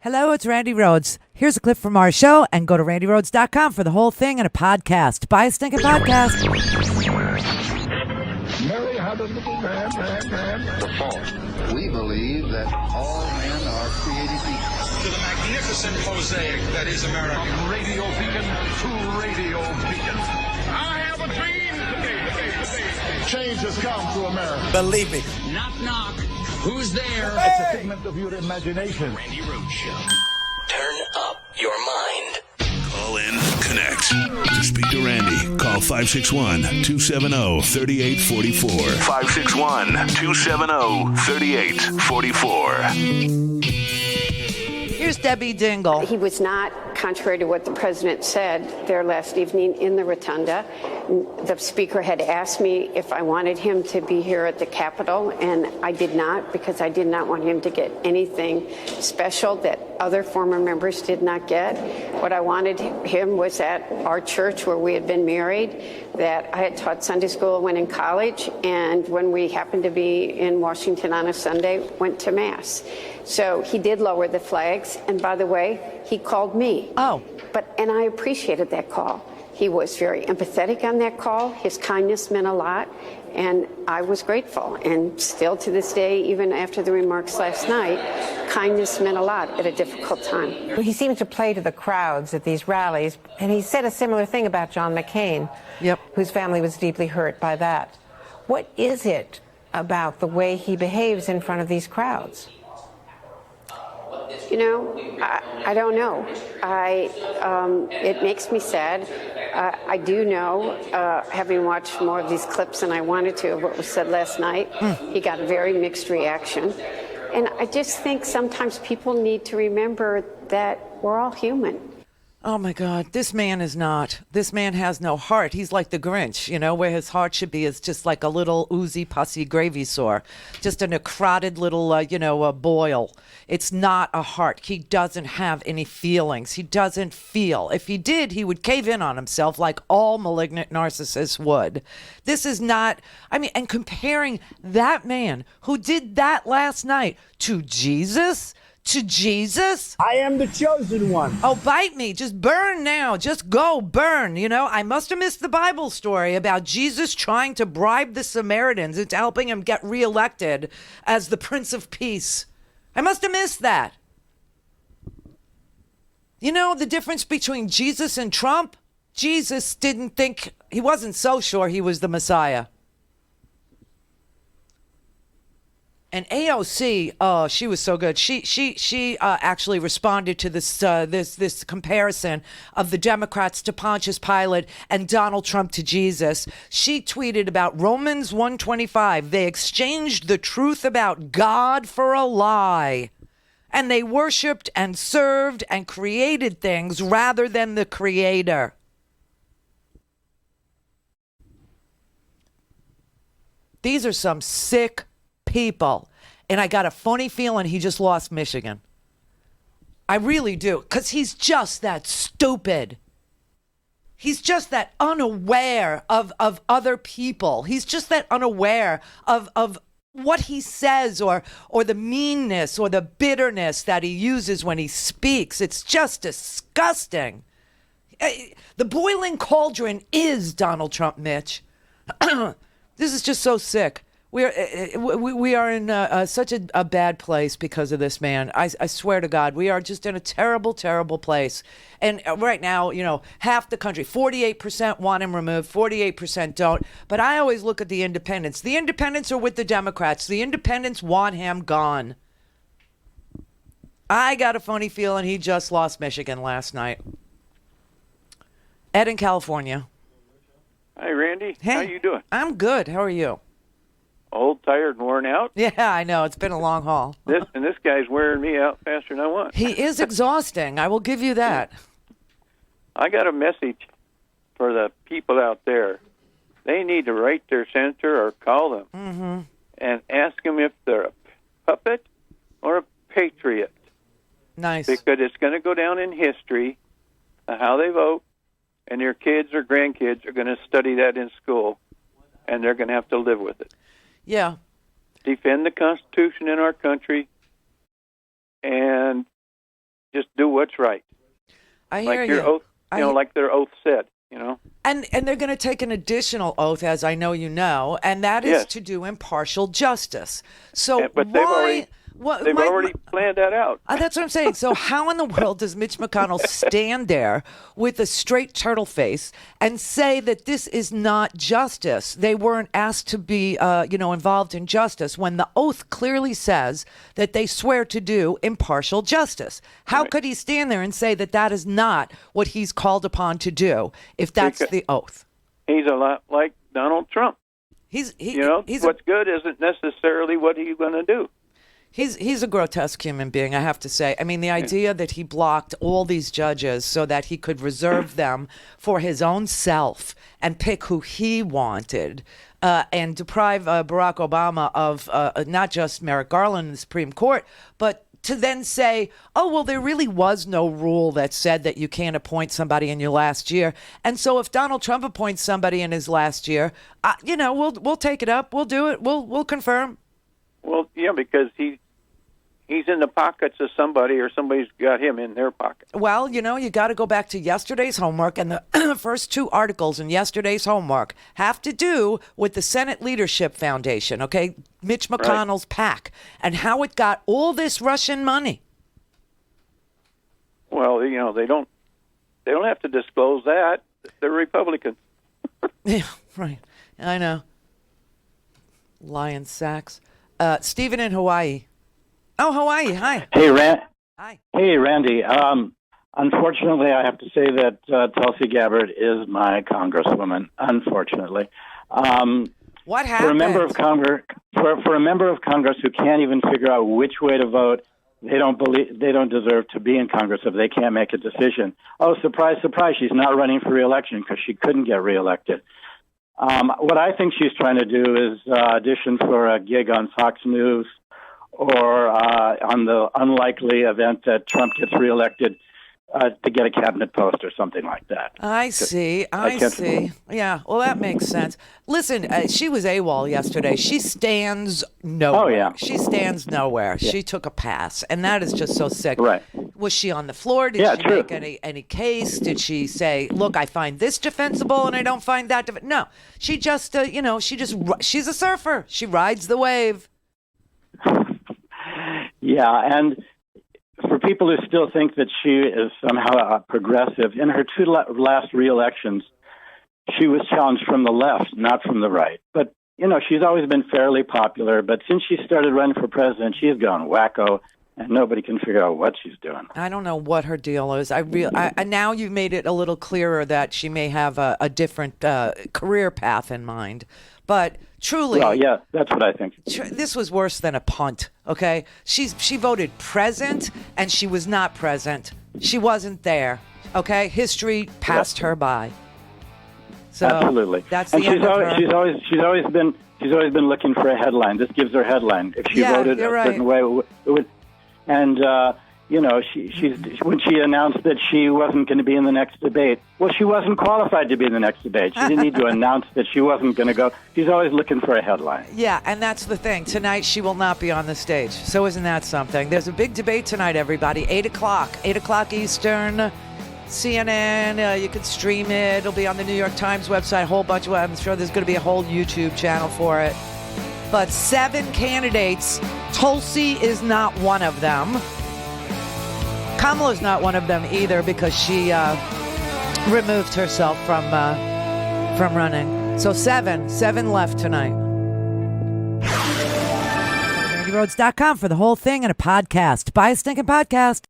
Hello, it's Randi Rhodes. Here's a clip from our show, and go to randyrhodes.com for the whole thing and a podcast. Buy a stinking podcast. Mary had a little lamb. The fall. We believe that all men are created equal. To the magnificent mosaic that is America. From radio beacon to radio beacon. I have a dream today. Change has come to America. Believe me. Knock, knock. Who's there? It's a figment of your imagination. Randi Rhodes Show. Turn up your mind. Call in, connect. To speak to Randi, call 561-270-3844. 561-270-3844. Here's Debbie Dingle. He was not, contrary to what the president said there last evening in the rotunda. The speaker had asked me if I wanted him to be here at the Capitol, and I did not, because I did not want him to get anything special that other former members did not get. What I wanted him was at our church where we had been married, that I had taught Sunday school when in college, and when we happened to be in Washington on a Sunday, went to Mass. So he did lower the flags, and by the way, he called me. Oh. And I appreciated that call. He was very empathetic on that call. His kindness meant a lot, and I was grateful. And still to this day, even after the remarks last night, kindness meant a lot at a difficult time. He seemed to play to the crowds at these rallies, and he said a similar thing about John McCain, whose family was deeply hurt by that. What is it about the way he behaves in front of these crowds? You know, I don't know. It makes me sad. I do know, having watched more of these clips than I wanted to of what was said last night, he got a very mixed reaction. And I just think sometimes people need to remember that we're all human. Oh, my God. This man is not. This man has no heart. He's like the Grinch, you know, where his heart should be is just like a little oozy, pussy gravy sore. Just a necrotic little, a boil. It's not a heart. He doesn't have any feelings. He doesn't feel. If he did, he would cave in on himself like all malignant narcissists would. This is not, and comparing that man who did that last night to Jesus... I am the chosen one. Oh, bite me. Just burn now. Just go burn. You know, I must have missed the Bible story about Jesus trying to bribe the Samaritans into helping him get reelected as the Prince of Peace. I must have missed that. You know the difference between Jesus and Trump? Jesus he wasn't so sure he was the Messiah. And AOC, she was so good. She actually responded to this comparison of the Democrats to Pontius Pilate and Donald Trump to Jesus. She tweeted about Romans 1:25. They exchanged the truth about God for a lie, and they worshipped and served and created things rather than the Creator. These are some sick people. And I got a funny feeling he just lost Michigan. I really do. Because he's just that stupid. He's just that unaware of other people. He's just that unaware of what he says or the meanness or the bitterness that he uses when he speaks. It's just disgusting. The boiling cauldron is Donald Trump, Mitch. This is just so sick. We are in such a bad place because of this man. I swear to God, we are just in a terrible, terrible place. And right now, half the country, 48% want him removed, 48% don't. But I always look at the independents. The independents are with the Democrats. The independents want him gone. I got a funny feeling he just lost Michigan last night. Ed in California. Hi, Randi. Hey, how you doing? I'm good. How are you? Old, tired, and worn out. Yeah, I know. It's been a long haul. This guy's wearing me out faster than I want. He is exhausting. I will give you that. I got a message for the people out there. They need to write their senator or call them and ask them if they're a puppet or a patriot. Nice. Because it's going to go down in history how they vote, and their kids or grandkids are going to study that in school, and they're going to have to live with it. Yeah. Defend the Constitution in our country, and just do what's right. I hear like you. Your oath, like their oath said. And they're going to take an additional oath, as I know you know, and that is to do impartial justice. So but why? They've already planned that out. That's what I'm saying. So how in the world does Mitch McConnell stand there with a straight turtle face and say that this is not justice? They weren't asked to be, involved in justice when the oath clearly says that they swear to do impartial justice. How could he stand there and say that that is not what he's called upon to do if that's the oath? He's a lot like Donald Trump. He's what's good isn't necessarily what he's going to do. He's a grotesque human being, I have to say. I mean, the idea that he blocked all these judges so that he could reserve them for his own self and pick who he wanted and deprive Barack Obama of not just Merrick Garland in the Supreme Court, but to then say, oh, well, there really was no rule that said that you can't appoint somebody in your last year. And so if Donald Trump appoints somebody in his last year, we'll take it up. We'll do it. We'll confirm. Well, yeah, because he's in the pockets of somebody, or somebody's got him in their pocket. Well, you got to go back to yesterday's homework, and the first two articles in yesterday's homework have to do with the Senate Leadership Foundation, okay? Mitch McConnell's PAC, and how it got all this Russian money. Well, they don't have to disclose that. They're Republicans. Yeah, right. I know. Lion sacks. Stephen in Hawaii. Oh, Hawaii. Hi. Hey, Hi. Hey, Randy. Unfortunately, I have to say that Tulsi Gabbard is my congresswoman. Unfortunately. What happened? For a member of Congress, for a member of Congress who can't even figure out which way to vote, they don't deserve to be in Congress if they can't make a decision. Oh, surprise, surprise! She's not running for re-election because she couldn't get reelected. What I think she's trying to do is audition for a gig on Fox News, or on the unlikely event that Trump gets reelected, to get a cabinet post or something like that. I see. Yeah, well, that makes sense. Listen, she was AWOL yesterday. She stands nowhere. Oh, yeah. She stands nowhere. Yeah. She took a pass, and that is just so sick. Right. Was she on the floor? Did she make any case? Did she say, look, I find this defensible and I don't find that defensible? No. She just, she's a surfer. She rides the wave. Yeah, and for people who still think that she is somehow a progressive, in her two last re-elections, she was challenged from the left, not from the right. But, she's always been fairly popular. But since she started running for president, she's gone wacko, and nobody can figure out what she's doing. I don't know what her deal is. Now you made it a little clearer that she may have a different career path in mind. But truly, well, yeah, that's what I think. This was worse than a punt. Okay, she voted present, and she was not present. She wasn't there. Okay, history passed her by. So absolutely, that's and the end of her. She's always been looking for a headline. This gives her headline. If she voted a certain way, it would. And when she announced that she wasn't going to be in the next debate, well, she wasn't qualified to be in the next debate. She didn't need to announce that she wasn't going to go. She's always looking for a headline. Yeah, and that's the thing. Tonight, she will not be on the stage. So isn't that something? There's a big debate tonight, everybody. 8 o'clock Eastern. CNN, you can stream it. It'll be on the New York Times website. A whole bunch of, I'm sure there's going to be a whole YouTube channel for it. But 7 candidates. Tulsi is not one of them. Kamala's not one of them either because she removed herself from running. So 7 left tonight. RandiRhodes.com for the whole thing and a podcast. Buy a stinking podcast.